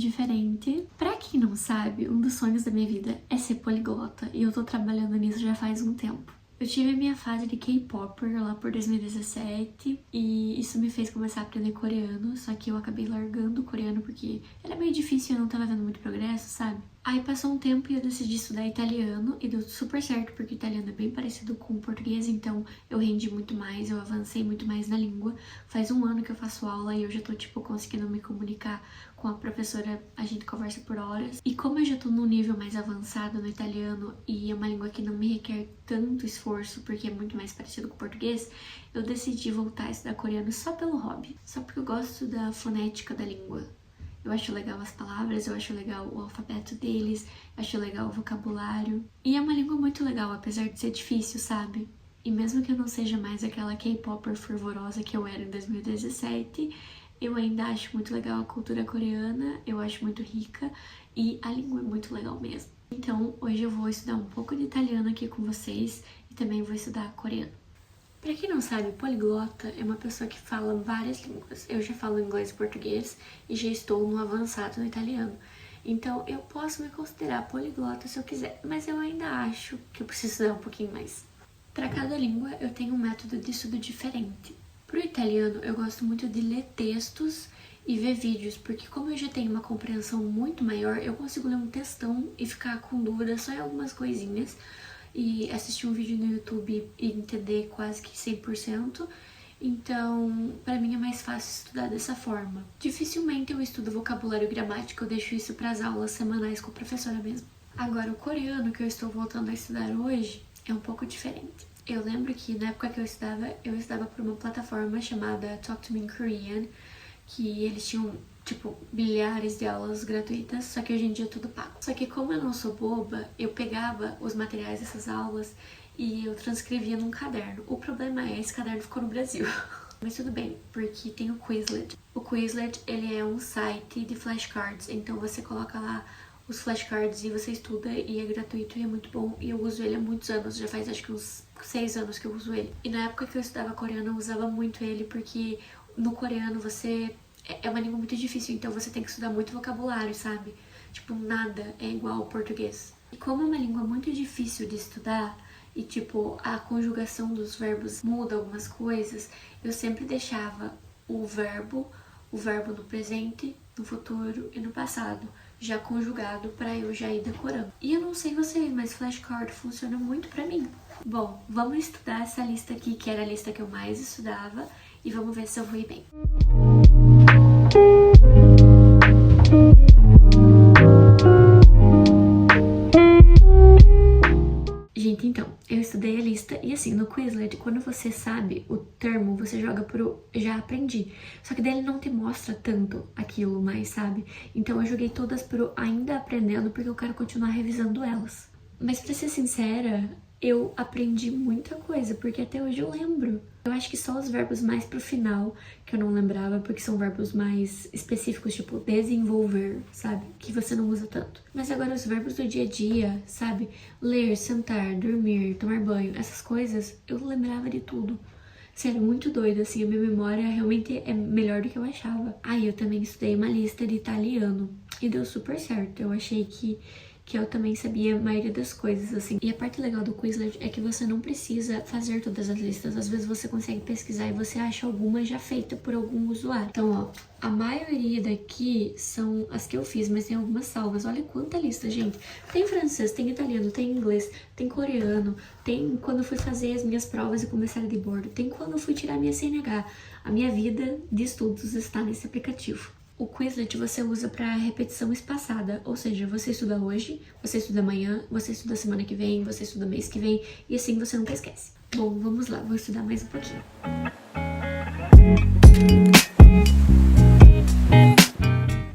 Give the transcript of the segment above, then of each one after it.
diferente. Pra quem não sabe, um dos sonhos da minha vida é ser poliglota e eu tô trabalhando nisso já faz um tempo. Eu tive a minha fase de K-Popper lá por 2017 e isso me fez começar a aprender coreano, só que eu acabei largando o coreano porque era meio difícil e eu não tava vendo muito progresso, sabe? Aí passou um tempo e eu decidi estudar italiano e deu super certo porque o italiano é bem parecido com o português, então eu rendi muito mais, eu avancei muito mais na língua. Faz um ano que eu faço aula e eu já tô, conseguindo me comunicar com a professora, a gente conversa por horas. E como eu já tô num nível mais avançado no italiano e é uma língua que não me requer tanto esforço porque é muito mais parecido com o português, eu decidi voltar a estudar coreano só pelo hobby, só porque eu gosto da fonética da língua. Eu acho legal as palavras, eu acho legal o alfabeto deles, eu acho legal o vocabulário. E é uma língua muito legal, apesar de ser difícil, sabe? E mesmo que eu não seja mais aquela K-popper fervorosa que eu era em 2017, eu ainda acho muito legal a cultura coreana, eu acho muito rica e a língua é muito legal mesmo. Então, hoje eu vou estudar um pouco de italiano aqui com vocês e também vou estudar coreano. Pra quem não sabe, poliglota é uma pessoa que fala várias línguas. Eu já falo inglês e português e já estou no avançado no italiano. Então eu posso me considerar poliglota se eu quiser, mas eu ainda acho que eu preciso estudar um pouquinho mais. Para cada língua eu tenho um método de estudo diferente. Pro italiano eu gosto muito de ler textos e ver vídeos, porque como eu já tenho uma compreensão muito maior, eu consigo ler um textão e ficar com dúvida só em algumas coisinhas e assistir um vídeo no YouTube e entender quase que 100%. Então, pra mim é mais fácil estudar dessa forma. Dificilmente eu estudo vocabulário e gramática, eu deixo isso para as aulas semanais com a professora mesmo. Agora, o coreano que eu estou voltando a estudar hoje é um pouco diferente. Eu lembro que na época que eu estudava por uma plataforma chamada Talk to Me in Korean, que eles tinham, milhares de aulas gratuitas, só que hoje em dia é tudo pago. Só que como eu não sou boba, eu pegava os materiais dessas aulas e eu transcrevia num caderno. O problema é, esse caderno ficou no Brasil. Mas tudo bem, porque tem o Quizlet. O Quizlet, ele é um site de flashcards, então você coloca lá os flashcards e você estuda e é gratuito e é muito bom. E eu uso ele há muitos anos, já faz acho que uns 6 anos que eu uso ele. E na época que eu estudava coreano, eu usava muito ele porque no coreano é uma língua muito difícil, então você tem que estudar muito vocabulário, sabe? Nada é igual ao português. E como é uma língua muito difícil de estudar e, a conjugação dos verbos muda algumas coisas, eu sempre deixava o verbo no presente, no futuro e no passado, já conjugado pra eu já ir decorando. E eu não sei vocês, mas flashcard funciona muito pra mim. Bom, vamos estudar essa lista aqui, que era a lista que eu mais estudava, e vamos ver se eu vou ir bem. Gente, então, eu estudei a lista e assim, no Quizlet, quando você sabe o termo, você joga pro já aprendi. Só que daí ele não te mostra tanto aquilo mais, sabe? Então eu joguei todas pro ainda aprendendo porque eu quero continuar revisando elas. Mas pra ser sincera, eu aprendi muita coisa, porque até hoje eu lembro. Eu acho que só os verbos mais pro final que eu não lembrava, porque são verbos mais específicos, tipo desenvolver, sabe? Que você não usa tanto. Mas agora os verbos do dia a dia, sabe? Ler, sentar, dormir, tomar banho, essas coisas, eu lembrava de tudo. Sério, muito doido, assim, a minha memória realmente é melhor do que eu achava. Aí eu também estudei uma lista de italiano e deu super certo. Eu achei que eu também sabia a maioria das coisas, assim. E a parte legal do Quizlet é que você não precisa fazer todas as listas. Às vezes você consegue pesquisar e você acha alguma já feita por algum usuário. Então, ó, a maioria daqui são as que eu fiz, mas tem algumas salvas. Olha quanta lista, gente. Tem francês, tem italiano, tem inglês, tem coreano, tem quando eu fui fazer as minhas provas e começar de bordo, tem quando eu fui tirar minha CNH. A minha vida de estudos está nesse aplicativo. O Quizlet você usa para repetição espaçada, ou seja, você estuda hoje, você estuda amanhã, você estuda semana que vem, você estuda mês que vem, e assim você nunca esquece. Bom, vamos lá, vou estudar mais um pouquinho.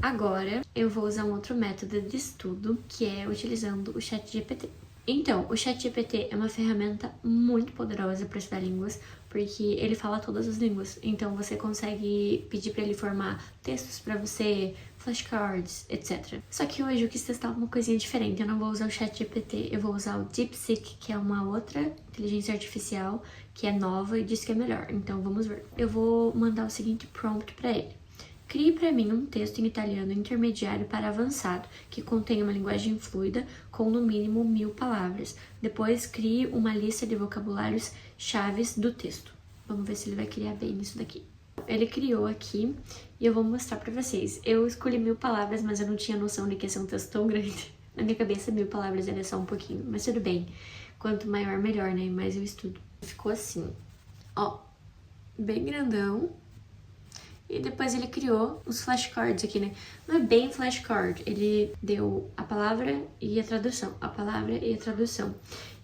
Agora eu vou usar um outro método de estudo, que é utilizando o ChatGPT. Então, o ChatGPT é uma ferramenta muito poderosa para estudar línguas, porque ele fala todas as línguas. Então, você consegue pedir para ele formar textos para você, flashcards, etc. Só que hoje eu quis testar uma coisinha diferente. Eu não vou usar o ChatGPT, eu vou usar o DeepSeek, que é uma outra inteligência artificial que é nova e diz que é melhor. Então, vamos ver. Eu vou mandar o seguinte prompt para ele. Crie para mim um texto em italiano intermediário para avançado, que contenha uma linguagem fluida com no mínimo 1000 palavras. Depois, crie uma lista de vocabulários chaves do texto. Vamos ver se ele vai criar bem isso daqui. Ele criou aqui e eu vou mostrar para vocês. Eu escolhi 1000 palavras, mas eu não tinha noção de que ia ser um texto tão grande. Na minha cabeça, 1000 palavras era só um pouquinho, mas tudo bem. Quanto maior, melhor, né? Mais eu estudo. Ficou assim, ó, bem grandão. E depois ele criou os flashcards aqui, né? Não é bem flashcard, ele deu a palavra e a tradução, a palavra e a tradução.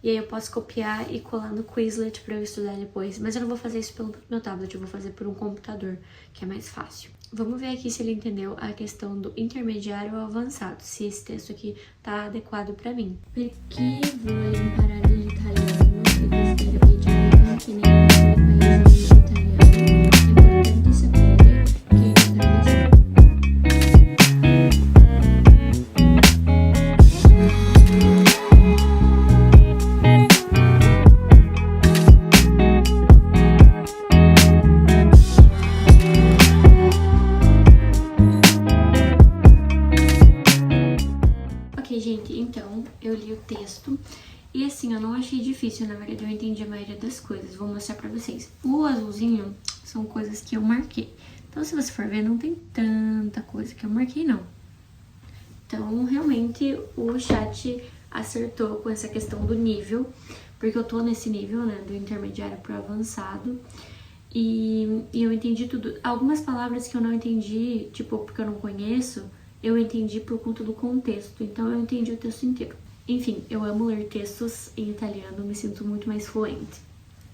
E aí eu posso copiar e colar no Quizlet pra eu estudar depois. Mas eu não vou fazer isso pelo meu tablet, eu vou fazer por um computador, que é mais fácil. Vamos ver aqui se ele entendeu a questão do intermediário ou avançado, se esse texto aqui tá adequado pra mim. Perché vuoi imparare l'italiano e desideri viaggiare anche nei piccoli paesi italiani? É importante saber que Ok, gente, então eu li o texto e assim, eu não achei difícil, na verdade eu entendi a maioria das coisas, vou mostrar pra vocês. O azulzinho são coisas que eu marquei, então se você for ver, não tem tanta coisa que eu marquei não. Então, realmente, o chat acertou com essa questão do nível, porque eu tô nesse nível, né, do intermediário pro avançado, e eu entendi tudo. Algumas palavras que eu não entendi, tipo, porque eu não conheço, eu entendi por conta do contexto, então eu entendi o texto inteiro. Enfim, eu amo ler textos em italiano, me sinto muito mais fluente.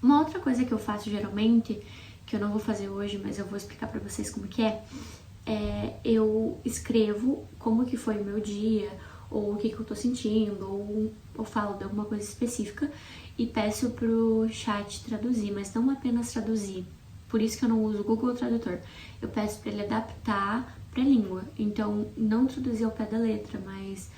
Uma outra coisa que eu faço geralmente, que eu não vou fazer hoje, mas eu vou explicar pra vocês como que é, eu escrevo como que foi o meu dia, ou o que eu tô sentindo, ou eu falo de alguma coisa específica e peço pro chat traduzir, mas não apenas traduzir. Por isso que eu não uso o Google Tradutor. Eu peço pra ele adaptar pra língua. Então, não traduzir ao pé da letra, mas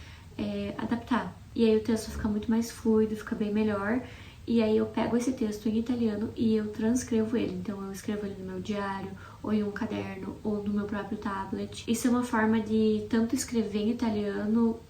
adaptar. E aí o texto fica muito mais fluido, fica bem melhor. E aí eu pego esse texto em italiano e eu transcrevo ele. Então eu escrevo ele no meu diário, ou em um caderno, ou no meu próprio tablet. Isso é uma forma de tanto escrever em italiano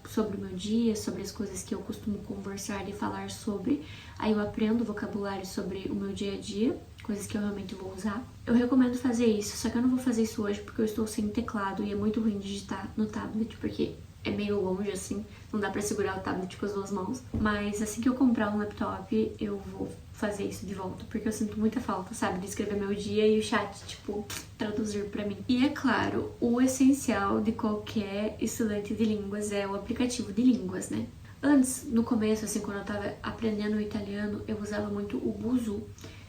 sobre o meu dia, sobre as coisas que eu costumo conversar e falar sobre. Aí eu aprendo vocabulário sobre o meu dia a dia, coisas que eu realmente vou usar. Eu recomendo fazer isso, só que eu não vou fazer isso hoje porque eu estou sem teclado e é muito ruim digitar no tablet, porque é meio longe assim, não dá pra segurar o tablet com as duas mãos. Mas assim que eu comprar um laptop, eu vou fazer isso de volta, porque eu sinto muita falta, sabe, de escrever meu dia e o chat, tipo, traduzir pra mim. E é claro, o essencial de qualquer estudante de línguas é o aplicativo de línguas, né? Antes, no começo, assim, quando eu tava aprendendo o italiano, eu usava muito o Busuu.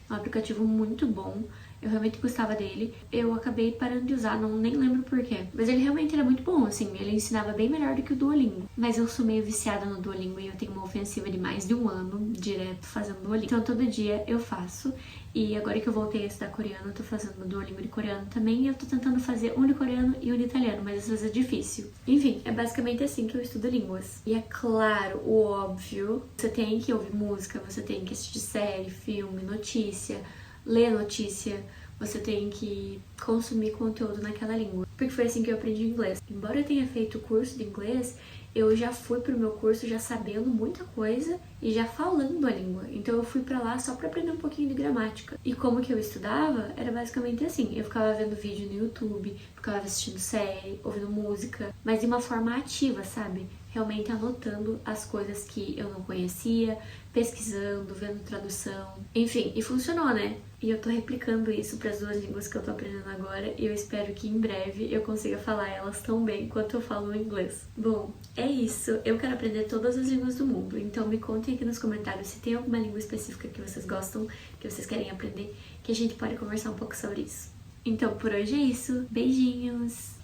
É um aplicativo muito bom, eu realmente gostava dele. Eu acabei parando de usar, nem lembro porquê. Mas ele realmente era muito bom, assim, ele ensinava bem melhor do que o Duolingo. Mas eu sou meio viciada no Duolingo e eu tenho uma ofensiva de mais de um ano direto fazendo Duolingo. Então todo dia eu faço. E agora que eu voltei a estudar coreano, eu tô fazendo Duolingo de coreano também. E eu tô tentando fazer um de coreano e um de italiano, mas às vezes é difícil. Enfim, é basicamente assim que eu estudo línguas. E é claro, o óbvio, você tem que ouvir música, você tem que assistir série, filme, notícia, ler notícia, você tem que consumir conteúdo naquela língua. Porque foi assim que eu aprendi inglês. Embora eu tenha feito curso de inglês, eu já fui pro meu curso já sabendo muita coisa e já falando a língua. Então eu fui pra lá só pra aprender um pouquinho de gramática. E como que eu estudava, era basicamente assim. Eu ficava vendo vídeo no YouTube, ficava assistindo série, ouvindo música, mas de uma forma ativa, sabe? Realmente anotando as coisas que eu não conhecia, pesquisando, vendo tradução. Enfim, e funcionou, né? E eu tô replicando isso para as duas línguas que eu tô aprendendo agora e eu espero que em breve eu consiga falar elas tão bem quanto eu falo o inglês. Bom, é isso. Eu quero aprender todas as línguas do mundo, então me contem aqui nos comentários se tem alguma língua específica que vocês gostam, que vocês querem aprender, que a gente pode conversar um pouco sobre isso. Então, por hoje é isso. Beijinhos!